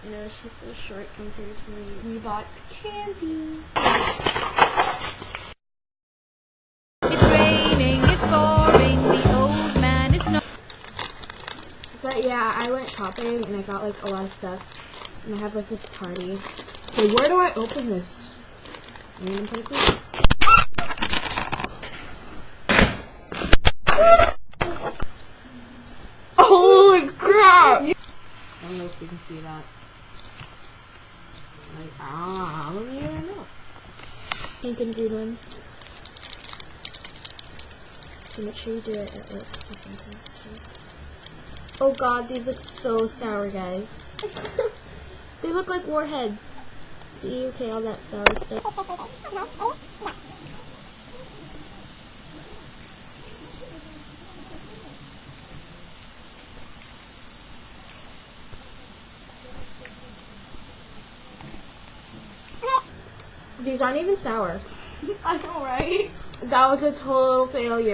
You know, she's so short compared to me. We bought candy. It's raining, it's boring, the old man is not. But yeah, I went shopping and I got like a lot of stuff. And I have like this party. Okay, where do I open this? Random places? Holy crap! I don't know if you can see that. Like, I don't even know. Pink and green ones. So make sure you do it at work. Oh god, these look so sour, guys. They look like warheads. See, okay, all that sour stuff. These aren't even sour. I know, right? That was a total failure.